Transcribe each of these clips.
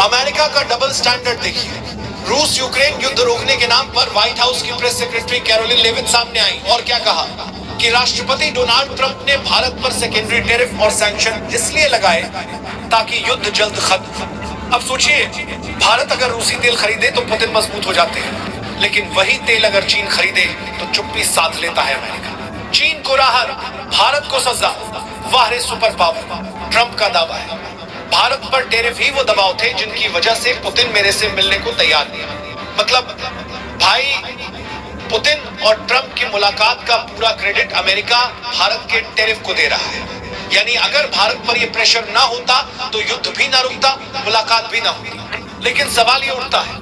America का double standard देखिए। रूस यूक्रेन युद्ध रोकने के नाम पर व्हाइट हाउस की प्रेस सेक्रेटरी कैरोलिन लेविट सामने आई और क्या कहा कि राष्ट्रपति डोनाल्ड ट्रंप ने भारत पर सेकेंडरी टैरिफ और सैंक्शन इसलिए लगाए ताकि युद्ध जल्द खत्म। अब सोचिए, भारत अगर रूसी तेल खरीदे तो पुतिन मजबूत हो जाते हैं, लेकिन वही तेल अगर चीन खरीदे तो चुप्पी साध लेता है अमेरिका। चीन को राहत, भारत को सजा, वाह रे सुपर पावर। ट्रंप का दावा है भारत पर टैरिफ ही वो दबाव थे जिनकी वजह से पुतिन मेरे से मिलने को तैयार नहीं। मतलब भाई, पुतिन और ट्रंप की मुलाकात का पूरा क्रेडिट अमेरिका भारत के टैरिफ को दे रहा है। यानी अगर भारत पर ये प्रेशर ना होता तो युद्ध भी ना रुकता, मुलाकात भी ना होती। लेकिन सवाल ये उठता है,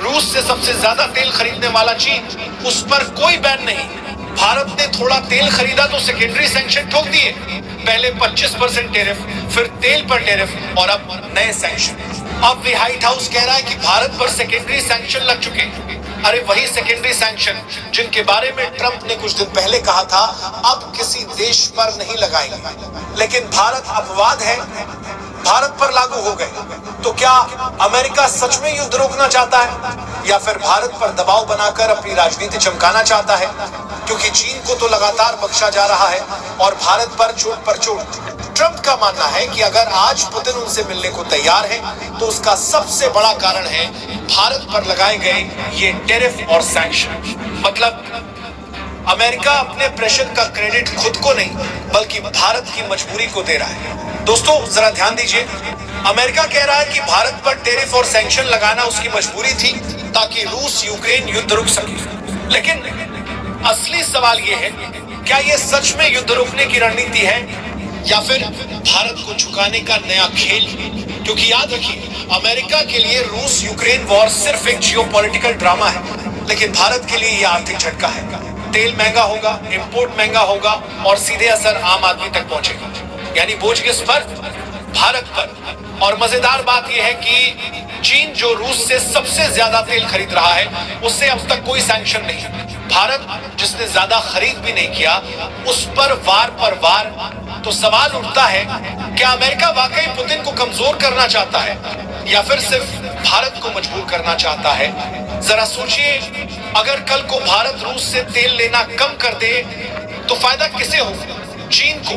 रूस से सबसे ज्यादा तेल खरीदने वाला चीन, उस पर कोई बैन नहीं। भारत ने थोड़ा तेल खरीदा तो सेकेंडरी सैंक्शन ठोक दिए। पहले 25% टैरिफ, फिर तेल पर टैरिफ और अब नए सैंक्शन। अब भी व्हाइट हाउस कह रहा है कि भारत पर सेकेंडरी सैंक्शन लग चुके। अरे वही सेकेंडरी सैंक्शन जिनके बारे में ट्रंप ने कुछ दिन पहले कहा था अब किसी देश पर नहीं लगाएंगे। लेकिन भारत अपवाद है, भारत पर लागू हो गए। तो क्या अमेरिका सच में युद्ध रोकना चाहता है या फिर भारत पर दबाव बनाकर अपनी राजनीति चमकाना चाहता है? क्योंकि चीन को तो लगातार बख्शा जा रहा है और भारत पर चोट पर चोट। ट्रंप का मानना है कि अगर आज पुतिन उनसे मिलने को तैयार है तो उसका सबसे बड़ा कारण है भारत पर लगाए गए ये टैरिफ और सैंक्शन। मतलब अमेरिका अपने प्रेशर का क्रेडिट खुद को नहीं बल्कि भारत की मजबूरी को दे रहा है। दोस्तों जरा ध्यान दीजिए, अमेरिका कह रहा है कि भारत पर टैरिफ और सैंक्शन लगाना उसकी मजबूरी थी ताकि रूस यूक्रेन युद्ध रुक सके। लेकिन असली सवाल यह है, क्या यह सच में युद्ध रोकने की रणनीति है या फिर भारत को झुकाने का नया खेल? क्योंकि याद रखिए, अमेरिका के लिए रूस यूक्रेन वॉर सिर्फ एक जियोपॉलिटिकल ड्रामा है, लेकिन भारत के लिए यह आर्थिक झटका है। तेल महंगा होगा, इंपोर्ट महंगा होगा और सीधे असर आम आदमी तक पहुंचेगा, यानी बोझ किस पर? भारत पर। और मजेदार बात यह है कि चीन जो रूस से सबसे ज्यादा तेल खरीद रहा है उससे अब तक कोई सैंक्शन नहीं। भारत जिसने ज्यादा खरीद भी नहीं किया उस पर वार। तो सवाल उठता है, क्या अमेरिका वाकई पुतिन को कमजोर करना चाहता है या फिर सिर्फ भारत को मजबूर करना चाहता है? जरा सोचिए, अगर कल को भारत रूस से तेल लेना कम कर दे तो फायदा किसे होगा? चीन को,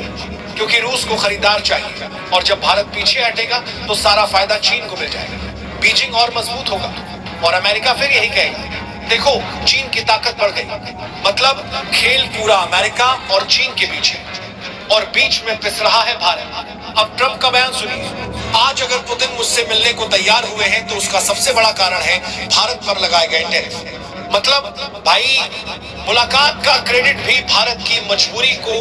क्योंकि रूस को खरीदार चाहिए और जब भारत पीछे हटेगा तो सारा फायदा चीन को मिल जाएगा। बीजिंग और मजबूत होगा और अमेरिका फिर यही कहेगा, देखो चीन की ताकत बढ़ गई। मतलब खेल पूरा अमेरिका और चीन के बीच है और बीच में पिस रहा है भारत। अब ट्रंप का बयान सुनिए, आज अगर पुतिन मुझसे मिलने को तैयार हुए हैं तो उसका सबसे बड़ा कारण है भारत पर लगाए गए टैरिफ। मतलब भाई, मुलाकात का क्रेडिट भी भारत की मजबूरी को,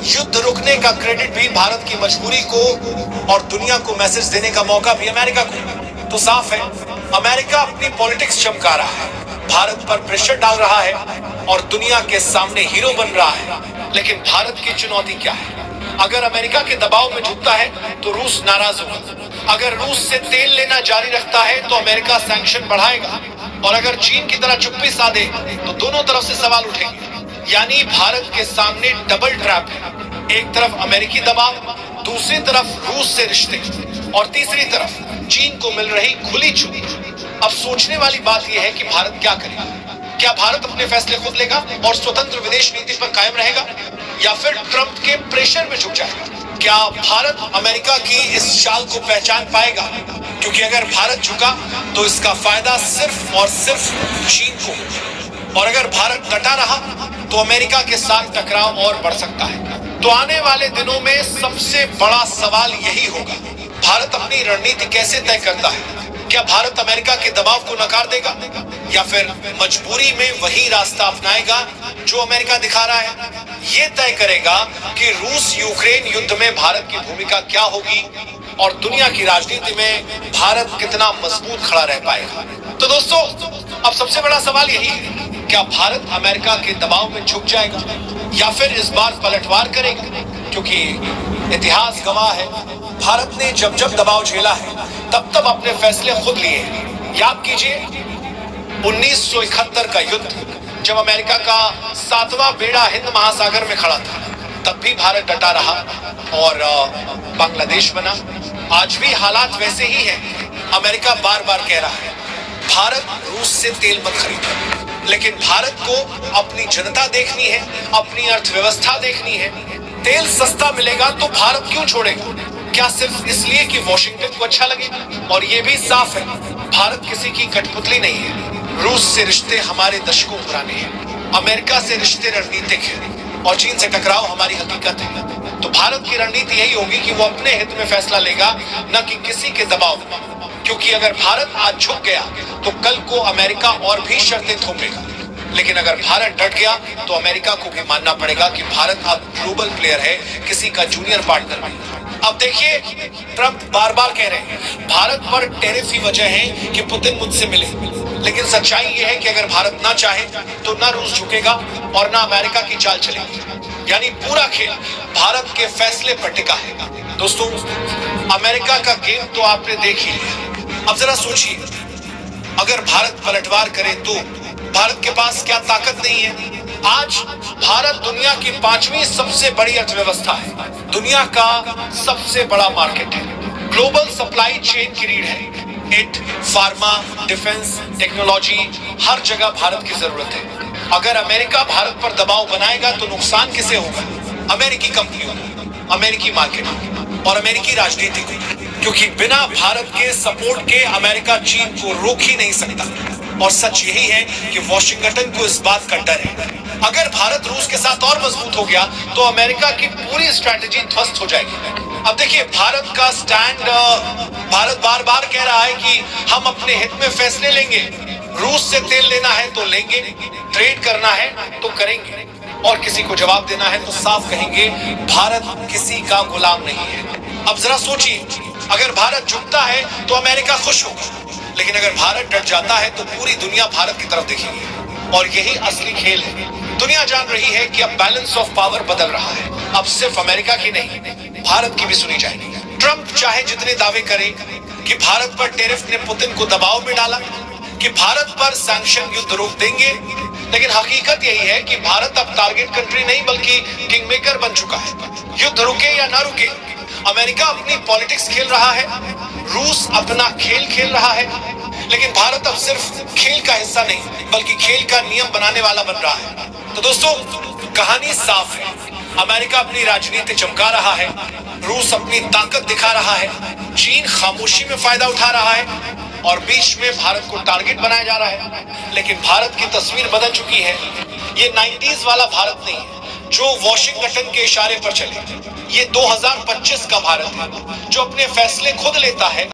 युद्ध रुकने का क्रेडिट भी भारत की मजबूरी को और दुनिया को मैसेज देने का मौका भी अमेरिका को। तो साफ है, अमेरिका अपनी पॉलिटिक्स चमका रहा है, भारत पर प्रेशर डाल रहा है और दुनिया के सामने हीरो बन रहा है। लेकिन भारत की चुनौती क्या है? अगर अमेरिका के दबाव में झुकता है तो रूस नाराज होगा। अगर रूस से तेल लेना जारी रखता है तो अमेरिका सैंक्शन बढ़ाएगा और अगर चीन की तरह चुप्पी साधे तो दोनों तरफ से सवाल उठेंगे। यानी भारत के सामने डबल ट्रैप है, एक तरफ अमेरिकी दबाव, दूसरी तरफ रूस से रिश्ते और तीसरी तरफ चीन को मिल रही खुली छूट। अब सोचने वाली बात यह है कि भारत क्या करेगा? क्या भारत अपने फैसले खुद लेगा और स्वतंत्र विदेश नीति पर कायम रहेगा या फिर ट्रंप के प्रेशर में झुक जाएगा? क्या भारत अमेरिका की इस चाल को पहचान पाएगा? क्योंकि अगर भारत झुका तो इसका फायदा सिर्फ और सिर्फ चीन को, और अगर भारत डटा रहा तो अमेरिका के साथ टकराव और बढ़ सकता है। तो आने वाले दिनों में सबसे बड़ा सवाल यही होगा, भारत अपनी रणनीति कैसे तय करता है? क्या भारत अमेरिका के दबाव को नकार देगा या फिर मजबूरी में वही रास्ता अपनाएगा जो अमेरिका दिखा रहा है? ये तय करेगा कि रूस यूक्रेन युद्ध में भारत की भूमिका क्या होगी और दुनिया की राजनीति में भारत कितना मजबूत खड़ा रह पाएगा। तो दोस्तों, अब सबसे बड़ा सवाल यही है, क्या भारत अमेरिका के दबाव में झुक जाएगा या फिर इस बार पलटवार करेगा? क्योंकि इतिहास गवाह है, भारत ने जब जब दबाव झेला है तब तब अपने फैसले खुद लिए हैं। याद कीजिए 1971 का युद्ध, जब अमेरिका का 7वां बेड़ा हिंद महासागर में खड़ा था, तब भी भारत डटा रहा और बांग्लादेश बना। आज भी हालात वैसे ही हैं। अमेरिका बार बार कह रहा है भारत रूस से तेल मत खरीदे, लेकिन भारत को अपनी जनता देखनी है, अपनी अर्थव्यवस्था देखनी है। तेल सस्ता मिलेगा तो भारत क्यों छोड़ेगा? क्या सिर्फ इसलिए कि वॉशिंगटन को अच्छा लगे? और ये भी साफ है, भारत किसी की कठपुतली नहीं है। रूस से रिश्ते हमारे दशकों पुराने हैं, अमेरिका से रिश्ते रणनीतिक हैं और चीन से टकराव हमारी हकीकत है। तो भारत की रणनीति यही होगी कि वो अपने हित में फैसला लेगा, न कि किसी के दबाव में। क्योंकि अगर भारत आज झुक गया तो कल को अमेरिका और भी शर्तें थोपेगा, लेकिन अगर भारत डट गया तो अमेरिका को भी मानना पड़ेगा कि भारत अब ग्लोबल प्लेयर है, किसी का जूनियर पार्टनर नहीं। अब देखिए, ट्रंप बार बार कह रहे हैं भारत पर टैरिफ ही वजह है कि पुतिन मुझसे मिले, लेकिन सच्चाई यह है कि अगर भारत ना चाहे तो ना रूस झुकेगा और ना अमेरिका की चाल चलेगी। यानी पूरा खेल भारत के फैसले पर टिका है। दोस्तों, अमेरिका का गेम तो आपने देख ही लिया। अब जरा सोचिए, अगर भारत पलटवार करे तो भारत के पास क्या ताकत नहीं है? आज भारत दुनिया की 5वीं सबसे बड़ी अर्थव्यवस्था है, दुनिया का सबसे बड़ा मार्केट है, ग्लोबल सप्लाई चेन की रीढ़ है। इट, फार्मा, डिफेंस, टेक्नोलॉजी, हर जगह भारत की जरूरत है। अगर अमेरिका भारत पर दबाव बनाएगा तो नुकसान किसे होगा? अमेरिकी कंपनियों को, अमेरिकी मार्केट और अमेरिकी राजनीति को, क्योंकि बिना भारत के सपोर्ट के अमेरिका चीन को रोक ही नहीं सकता। और सच यही है कि वॉशिंगटन को इस बात का डर है, अगर भारत रूस के साथ और मजबूत हो गया तो अमेरिका की पूरी स्ट्रैटेजी ध्वस्त हो जाएगी। अब देखिए, भारत का स्टैंड, भारत बार बार कह रहा है कि हम अपने हित में फैसले लेंगे, रूस से तेल लेना है तो लेंगे, ट्रेड करना है तो करेंगे, और किसी को जवाब देना है तो साफ कहेंगे भारत किसी का गुलाम नहीं है। अब जरा सोचिए, अगर भारत झुकता है तो अमेरिका खुश होगा, लेकिन अगर भारत डट जाता है तो पूरी दुनिया भारत की तरफ देखेगी। और यही असली खेल है। दुनिया जान रही है कि अब बैलेंस ऑफ पावर बदल रहा है, अब सिर्फ अमेरिका की नहीं, भारत की भी सुनी जाएगी। ट्रंप चाहे जितने दावे करे कि भारत पर टैरिफ ने पुतिन को दबाव में डाला, कि भारत पर सैंक्शन युद्ध रोक देंगे, लेकिन हकीकत यही है कि भारत अब टारगेट कंट्री नहीं बल्कि किंग मेकर बन चुका है। युद्ध रुके या ना रुके, अमेरिका अपनी पॉलिटिक्स खेल रहा है, रूस अपना खेल खेल रहा है, लेकिन भारत अब सिर्फ खेल का हिस्सा नहीं बल्कि खेल का नियम बनाने वाला बन रहा है। तो दोस्तों, कहानी साफ है, अमेरिका अपनी राजनीति चमका रहा है, रूस अपनी ताकत दिखा रहा है, चीन खामोशी में फायदा उठा रहा है और बीच में भारत को टारगेट बनाया जा रहा है। लेकिन भारत की तस्वीर बदल चुकी है। ये 90s वाला भारत नहीं है जो वॉशिंगटन के इशारे पर चले, ये 2025 का भारत है जो अपने फैसले खुद लेता है